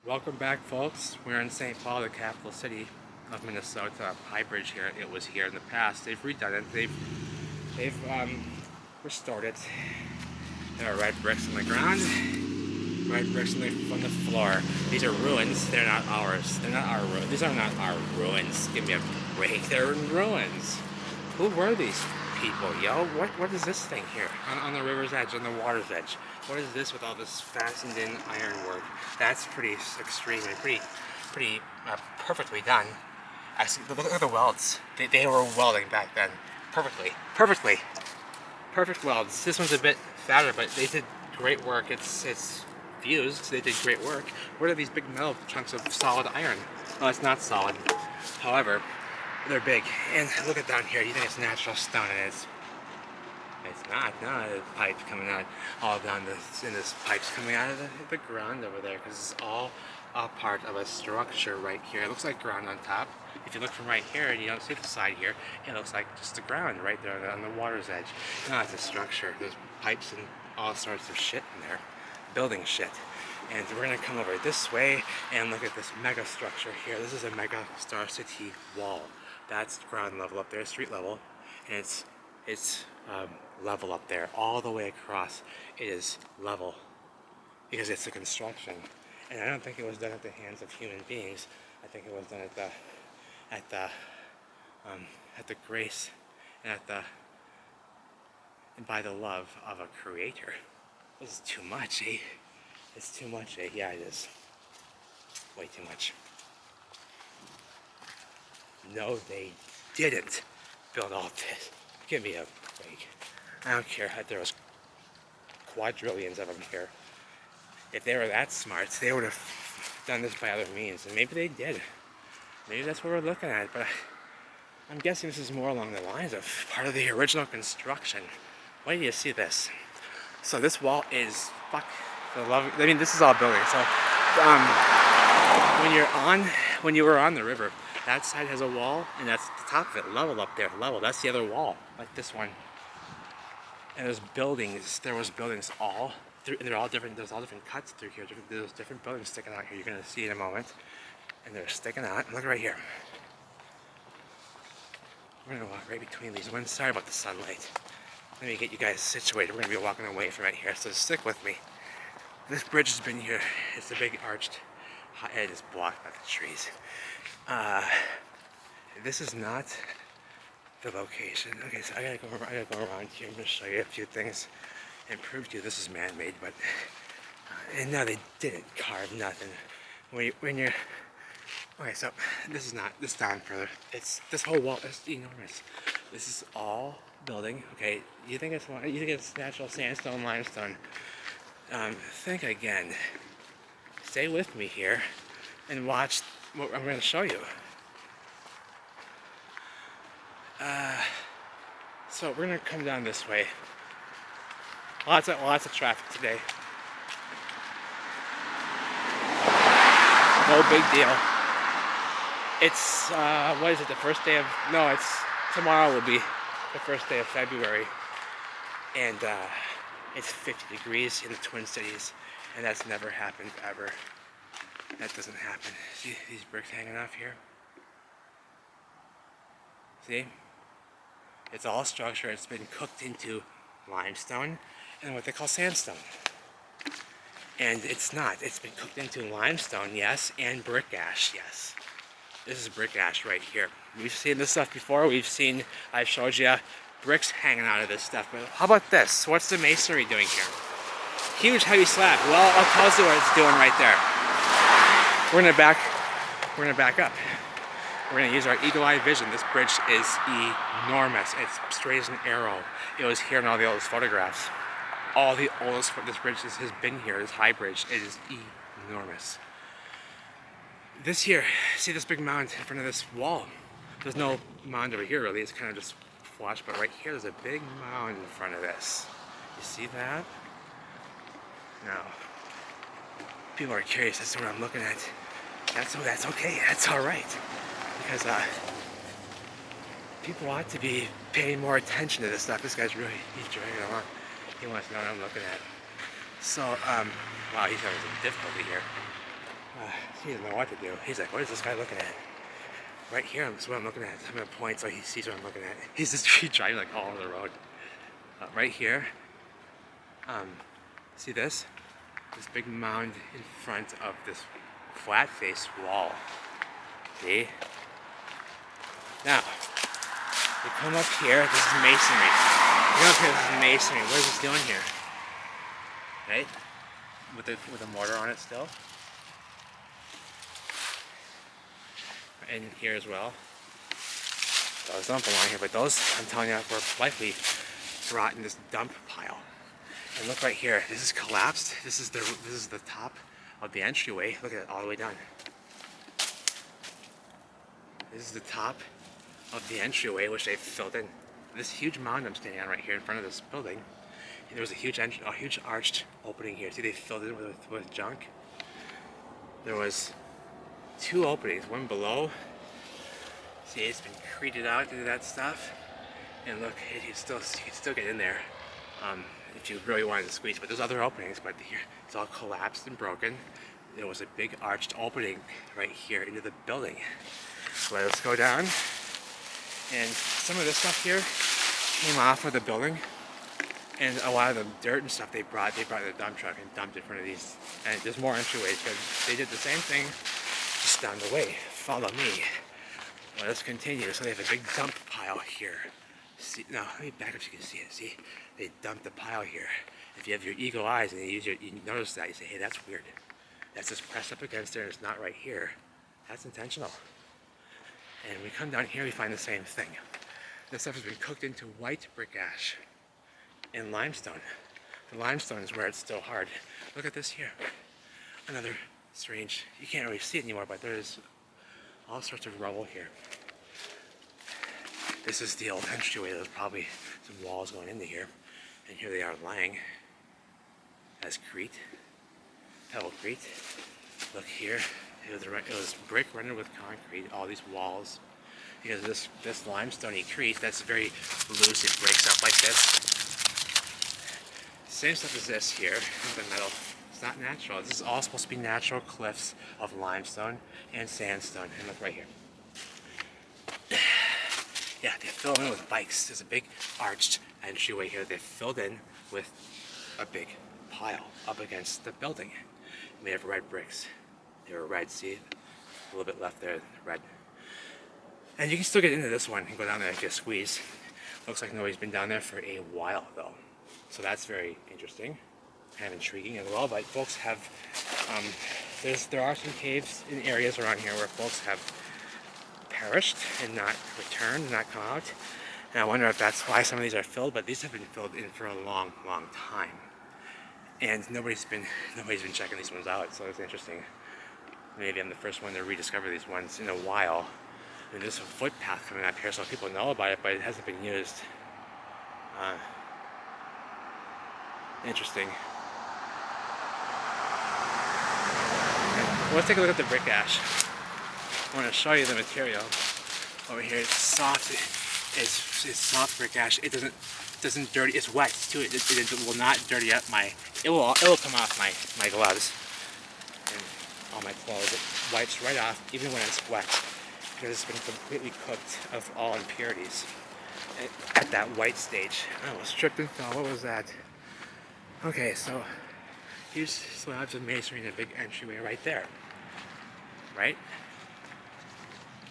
Welcome back, folks. We're in St. Paul, the capital city of Minnesota. High Bridge here. It was here in the past. They've redone it. They've restored it. There are red bricks on the ground, red bricks on the floor. These are ruins. They're not ours. They're not our ruins. These are not our ruins. Give me a break. They're in ruins. Who were these people, yo? What is this thing here on the river's edge, on the water's edge? What is this with all this fastened in ironwork? That's pretty extreme and pretty perfectly done. Actually, look at the welds. They were welding back then. Perfect welds. This one's a bit fatter, but they did great work. It's fused. They did great work. What are these big metal chunks of solid iron? Well, it's not solid. However, they're big. And look at down here. You think it's natural stone, and it's not. No, there's pipes coming out all down this, and this pipes coming out of the ground over there, because it's all a part of a structure right here. It looks like ground on top. If you look from right here and you don't see the side here, it looks like just the ground right there on the water's edge. No, it's a structure. There's pipes and all sorts of shit in there, building shit. And we're gonna come over this way and look at this mega structure here. This is a mega Star City wall. That's ground level up there, street level, and it's level up there all the way across. It is level because it's a construction, and I don't think it was done at the hands of human beings. I think it was done at the grace and and by the love of a creator. This is too much, eh? It's too much, eh? Yeah, it is. Way too much. No, they didn't build all this. Give me a break. I don't care if there was quadrillions of them here. If they were that smart, they would have done this by other means, and maybe they did. Maybe that's what we're looking at, but I'm guessing this is more along the lines of part of the original construction. Wait till you see this. So this wall is, this is all building. So when you were on the river, that side has a wall, and that's the top of it, level up there, level. That's the other wall, like this one. And there was buildings all through, and they're all different. There's all different cuts through here. There's different buildings sticking out here. You're gonna see in a moment, and they're sticking out. Look right here. We're gonna walk right between these ones. Sorry about the sunlight. Let me get you guys situated. We're gonna be walking away from it here, so stick with me. This bridge has been here. It's a big arched. It is blocked by the trees. This is not the location. Okay, so I gotta go around here. I'm gonna show you a few things and prove to you this is man-made. But and no, they didn't carve nothing. When you're okay, so this is down further. This whole wall is enormous. This is all building. Okay, you think it's natural sandstone, limestone? Think again. Stay with me here and watch what I'm going to show you. So we're going to come down this way. Lots of traffic today. No big deal. It's what is it? The first day of tomorrow will be the first day of February, and it's 50 degrees in the Twin Cities, and that's never happened ever. That doesn't happen. See these bricks hanging off here? See? It's all structure. It's been cooked into limestone and what they call sandstone. And it's not. It's been cooked into limestone, yes, and brick ash, yes. This is brick ash right here. We've seen this stuff before. I've showed you bricks hanging out of this stuff. But how about this? What's the masonry doing here? Huge heavy slab. Well, I'll tell you what it's doing right there. We're gonna back up. We're gonna use our eagle-eye vision. This bridge is enormous. It's straight as an arrow. It was here in all the oldest photographs. This bridge has been here. This high bridge. It is enormous. This here, see this big mound in front of this wall? There's no mound over here really. It's kind of just flush, but right here there's a big mound in front of this. You see that? Now, people are curious as to what I'm looking at. That's okay. That's all right, because people ought to be paying more attention to this stuff. This guy's he's dragging along. He wants to know what I'm looking at. So, wow, he's having some difficulty here. He doesn't know what to do. He's like, what is this guy looking at? Right here, that's what I'm looking at. I'm gonna point so he sees what I'm looking at. He's just driving like all over the road. Right here, see this? This big mound in front of this flat face wall. See? Now, we come up here, this is masonry. We come up here, this is masonry. What is this doing here? Right? With a mortar on it still. And here as well. Those don't belong here, but those, I'm telling you, were likely brought in this dump pile. And look right here, this is collapsed. This is the top of the entryway. Look at it all the way down. This is the top of the entryway, which they filled in. This huge mound I'm standing on right here in front of this building. There was a huge arched opening here. See, they filled it with junk. There was 2 openings, one below. See, it's been created out into that stuff. And look, you can still get in there if you really wanted to squeeze. But there's other openings, but here it's all collapsed and broken. There was a big arched opening right here into the building. So let's go down. And some of this stuff here came off of the building. And a lot of the dirt and stuff they brought in the dump truck and dumped in front of these. And there's more entryways because they did the same thing just down the way. Follow me. Let us continue. So they have a big dump pile here. See, now let me back up so you can see it. See, they dumped the pile here. If you have your eagle eyes and you notice that, you say, hey, that's weird. That's just pressed up against there and it's not right here. That's intentional. And we come down here, we find the same thing. This stuff has been cooked into white brick ash and limestone. The limestone is where it's still hard. Look at this here. Another strange, you can't really see it anymore, but there's all sorts of rubble here. This is the old entryway. There's probably some walls going into here. And here they are lying as crete, pebblecrete. Look here, it was brick rendered with concrete, all these walls. Because this limestoney crete, that's very loose, it breaks up like this. Same stuff as this here, the metal. It's not natural. This is all supposed to be natural cliffs of limestone and sandstone. And look right here. Yeah, they filled in with bikes. There's a big arched entryway here. They filled in with a big pile up against the building. And they have red bricks. They were red, see? A little bit left there, red. And you can still get into this one and go down there if you squeeze. Looks like nobody's been down there for a while though. So that's very interesting, kind of intriguing as well. But folks have, there are some caves in areas around here where folks have perished and not returned, not come out. And I wonder if that's why some of these are filled, but these have been filled in for a long, long time. And nobody's been checking these ones out, so it's interesting. Maybe I'm the first one to rediscover these ones in a while. And there's a footpath coming up here, so people know about it, but it hasn't been used. Interesting. Let's take a look at the brick ash. I want to show you the material over here. It's soft. It's soft brick ash. It doesn't dirty. It's wet too. It will not dirty up my. It will come off my gloves and all my clothes. It wipes right off, even when it's wet, because it's been completely cooked of all impurities at that white stage. I almost tripped and fell. What was that? Okay, so here's slabs of masonry and a big entryway right there. Right?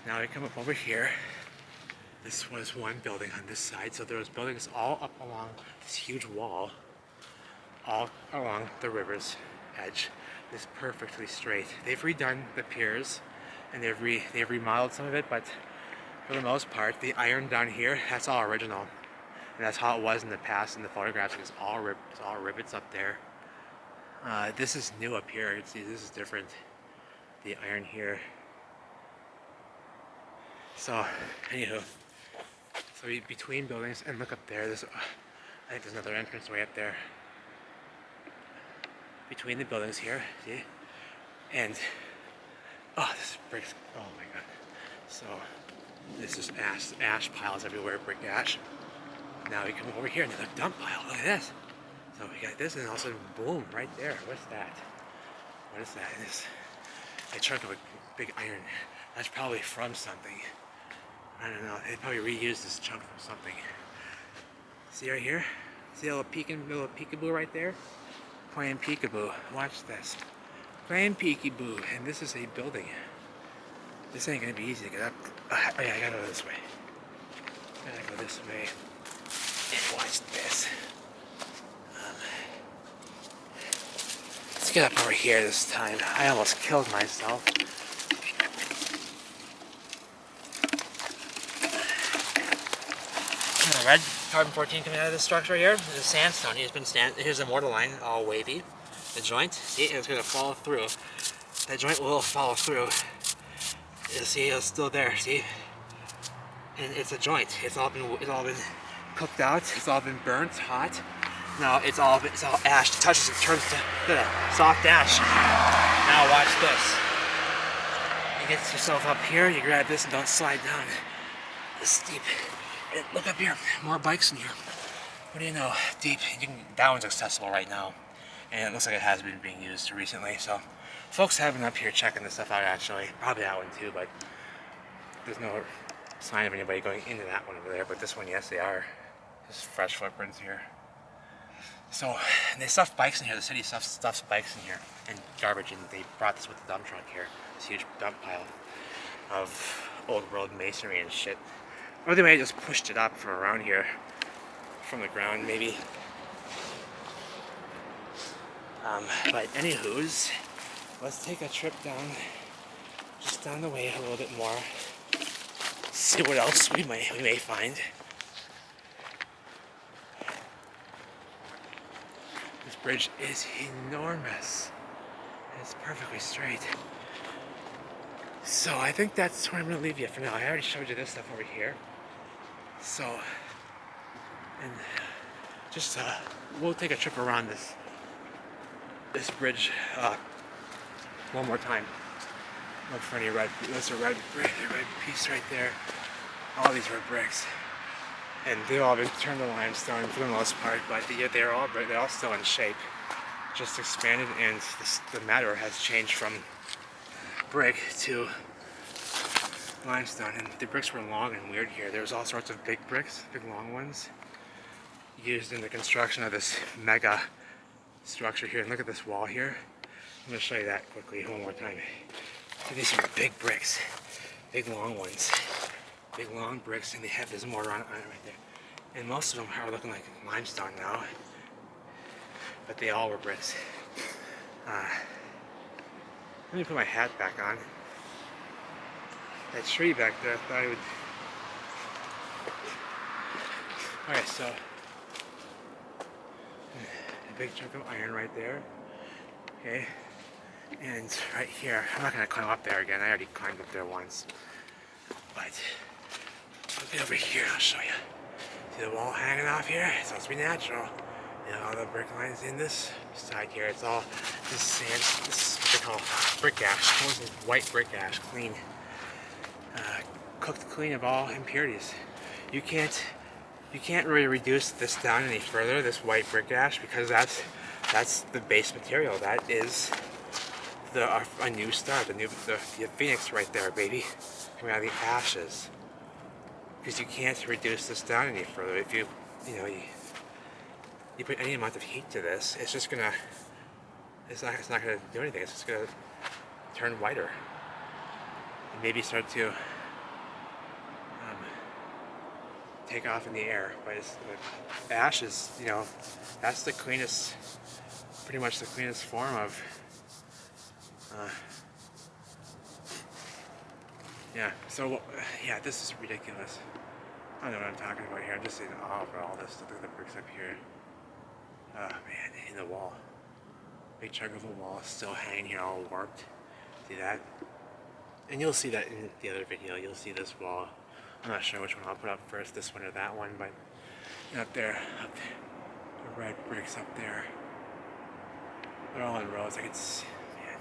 Now we come up over here. This was one building on this side, so there was buildings all up along this huge wall, all along the river's edge. This perfectly straight. They've redone the piers, and they've remodeled some of it, but for the most part, the iron down here, that's all original. And that's how it was in the past in the photographs. It's all rivets up there. This is new up here. See, this is different. The iron here. So, anywho, so between buildings, and look up there. I think there's another entrance way up there. Between the buildings here, see, and this bricks. Oh my god. So this is ash piles everywhere, brick ash. Now we come over here, another dump pile. Look at this. So we got this, and all of a sudden, boom, right there. What's that? What is that? a chunk of a big iron. That's probably from something. I don't know. They probably reused this chunk from something. See right here? See a little peekaboo right there? Playing peekaboo. Watch this. Playing peekaboo. And this is a building. This ain't gonna be easy to get up. Oh yeah, I gotta go this way. I gotta go this way. And watch this. Let's get up over here this time. I almost killed myself. Red carbon-14 coming out of this structure here. The sandstone. Here's the mortar line, all wavy. The joint, see, it's gonna follow through. That joint will follow through. You'll see, it's still there. See, and it's a joint. It's all been cooked out. It's all been burnt hot. Now it's all ash. It touches it, turns to soft ash. Now watch this. You get yourself up here. You grab this and don't slide down. It's steep. And look up here. More bikes in here. What do you know? Deep. That one's accessible right now, and it looks like it has been being used recently. So, folks have been up here checking this stuff out. Actually, probably that one too, but there's no sign of anybody going into that one over there. But this one, yes, they are. Just fresh footprints here. So they stuffed bikes in here. The city stuffs bikes in here and garbage, and they brought this with the dump truck here. This huge dump pile of old world masonry and shit. Or they may have just pushed it up from around here, from the ground maybe. But anywho's, let's take a trip down, just down the way a little bit more. See what else we may find. This bridge is enormous. It's perfectly straight. So I think that's where I'm going to leave you for now. I already showed you this stuff over here. So, and just we'll take a trip around this bridge one more time. Look for any red. There's a red piece right there. All these red bricks, and they've all been turned to limestone for the most part, but they're all still in shape, just expanded, and the matter has changed from brick to limestone. And the bricks were long and weird here. There was all sorts of big bricks, big long ones, used in the construction of this mega structure here. And look at this wall here. I'm going to show you that quickly one more time. So these are big bricks, big long ones, big long bricks, and they have this mortar on it right there. And most of them are looking like limestone now, but they all were bricks. Let me put my hat back on. That tree back there, I thought I would... Alright, so... a big chunk of iron right there. Okay. And right here, I'm not going to climb up there again. I already climbed up there once. But, I'll get over here, I'll show you. See the wall hanging off here? It's supposed to be natural. You know, all the brick lines in this side here, it's all this sand, this is what they call brick ash. This is white brick ash, clean. Cooked clean of all impurities. You can't really reduce this down any further, this white brick ash, because that's the base material. That is a new star, the phoenix right there, baby, coming out of the ashes. Because you can't reduce this down any further. If you put any amount of heat to this, it's just gonna, it's not gonna do anything. It's just gonna turn whiter and maybe start to take off in the air. But the ash is, that's the cleanest, pretty much the cleanest form of, yeah. So yeah, this is ridiculous. I don't know what I'm talking about here. I'm just in awe of all this. Look at the bricks up here. Oh man, in the wall. Big chunk of the wall still hanging here, all warped. See that? And you'll see that in the other video. You'll see this wall. I'm not sure which one I'll put up first, this one or that one, but up there, the red bricks up there. They're all in rows. I can see, man.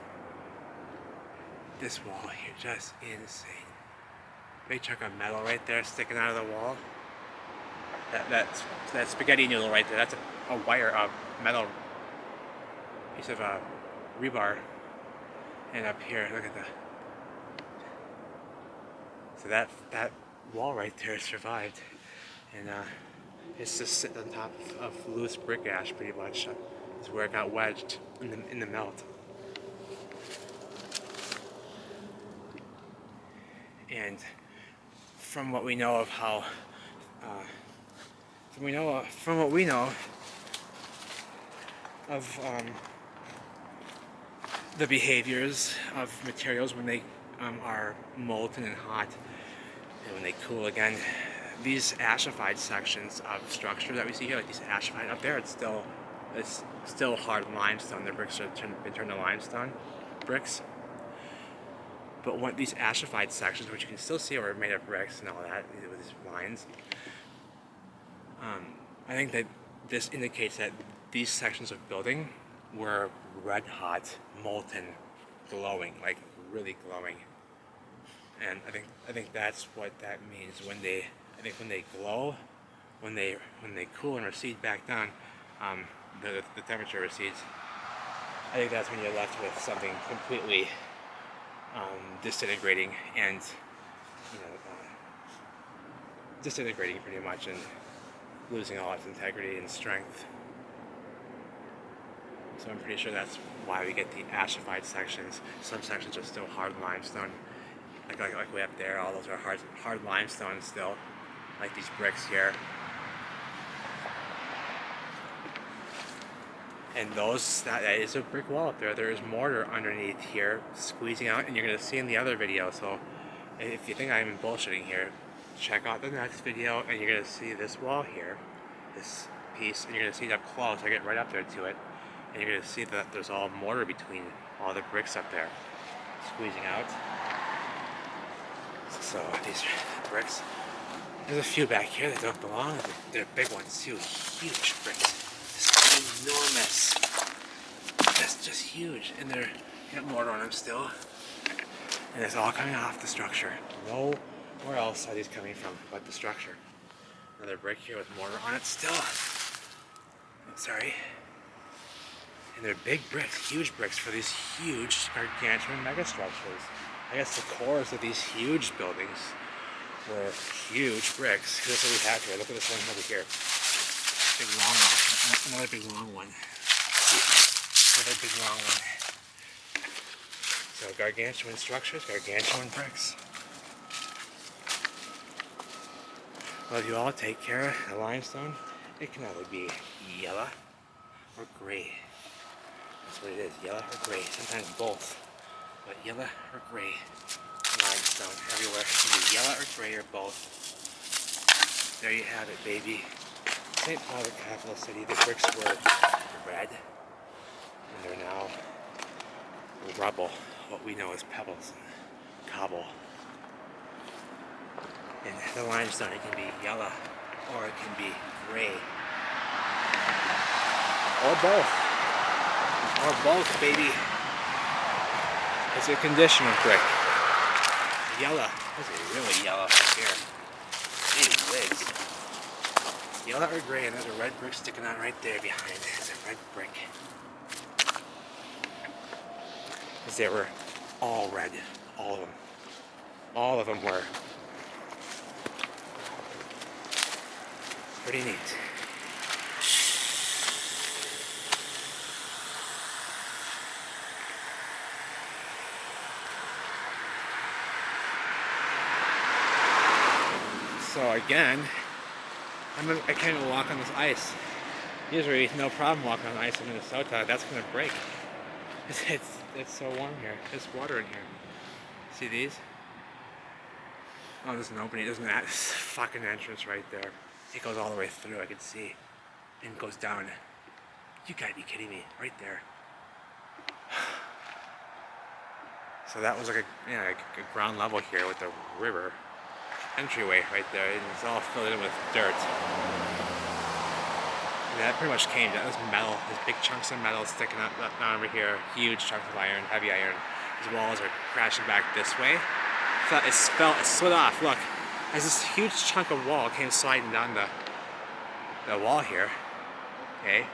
This wall here, just insane. Big chunk of metal right there sticking out of the wall. That spaghetti noodle right there, that's a wire, a metal piece of rebar. And up here, look at the... So that wall right there survived. And it's just sitting on top of loose brick ash pretty much. Is where it got wedged in the melt. And from what we know of how, from what we know of the behaviors of materials when they are molten and hot, and when they cool again, these ashified sections of structure that we see here, like these ashified up there, it's still hard limestone. The bricks are been turned to limestone bricks. But what these ashified sections, which you can still see are made of bricks and all that, with these lines, I think that this indicates that these sections of building were red hot, molten, glowing, like really glowing. And I think that's what that means when they glow, when they cool and recede back down, the temperature recedes. I think that's when you're left with something completely disintegrating and disintegrating pretty much and losing all its integrity and strength. So I'm pretty sure that's why we get the ashified sections. Some sections are still hard limestone, like way up there. All those are hard limestone still, like these bricks here. And that is a brick wall up there. There is mortar underneath here, squeezing out, and you're going to see in the other video. So if you think I'm bullshitting here, check out the next video, and you're going to see this wall here, this piece, and you're going to see it up close. I get right up there to it, and you're going to see that there's all mortar between all the bricks up there, squeezing out. So these bricks, there's a few back here that don't belong. They're big ones too, huge bricks. Enormous. That's just huge, and they're got mortar on them still, and it's all coming off the structure. Nowhere else are these coming from but the structure. Another brick here with mortar on it still. Oh, sorry. And they're big bricks, huge bricks for these huge gargantuan megastructures. I guess the cores of these huge buildings were huge bricks. That's what we have here. Look at this one over here. Big long one. Another big long one. Another big long one. So gargantuan structures, gargantuan bricks. Well, if you all take care of the limestone, it can either be yellow or gray. That's what it is, yellow or gray. Sometimes both, but yellow or gray limestone everywhere. It can be yellow or gray or both. There you have it, baby. St. Paul, the capital city, the bricks were red, and they're now rubble, what we know as pebbles and cobble. And the limestone, it can be yellow, or it can be gray, or both, baby. It's a condition of brick. Yellow, this is really yellow right here. Gee whiz. Yellow or gray, and there's a red brick sticking out right there behind. It's a red brick. Because they were all red. All of them. All of them were. Pretty neat. So again, I can't even walk on this ice. Usually, no problem walking on ice in Minnesota. That's gonna break. It's so warm here. There's water in here. See these? Oh, there's an opening. There's that fucking entrance right there. It goes all the way through. I can see, and goes down. You gotta be kidding me! Right there. So that was like a ground level here with the river entryway right there, and it's all filled in with dirt. And that pretty much came down. This metal, these big chunks of metal sticking up down over here, huge chunks of iron, heavy iron. These walls are crashing back this way. It slid off. Look, as this huge chunk of wall came sliding down the wall here. Okay,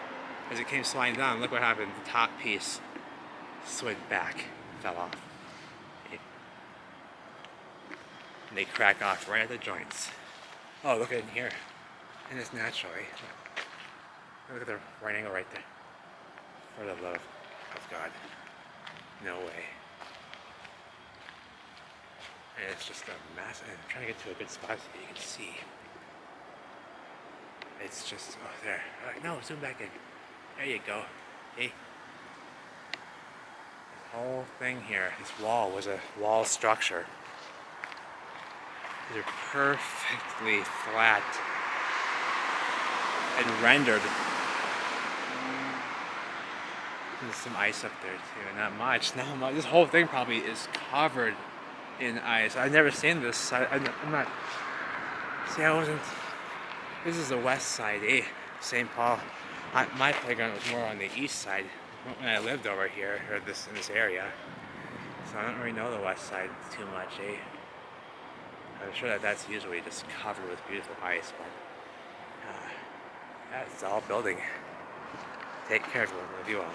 as it came sliding down, look what happened. The top piece slid back. fell off. And they crack off right at the joints. Oh, look at it in here. And it's naturally. Look at the right angle right there. For the love of God. No way. And it's just a massive. I'm trying to get to a good spot so you can see. It's just, oh, there. No, zoom back in. There you go. Hey. This whole thing here, this wall was a wall structure. These are perfectly flat and rendered. There's some ice up there too, not much. This whole thing probably is covered in ice. I've never seen this. I'm not. See, I wasn't. This is the west side, St. Paul. My playground was more on the east side when I lived over here, or in this area. So I don't really know the west side too much, I'm sure that that's usually just covered with beautiful ice, but yeah, it's all building. Take care, everyone. Love you all.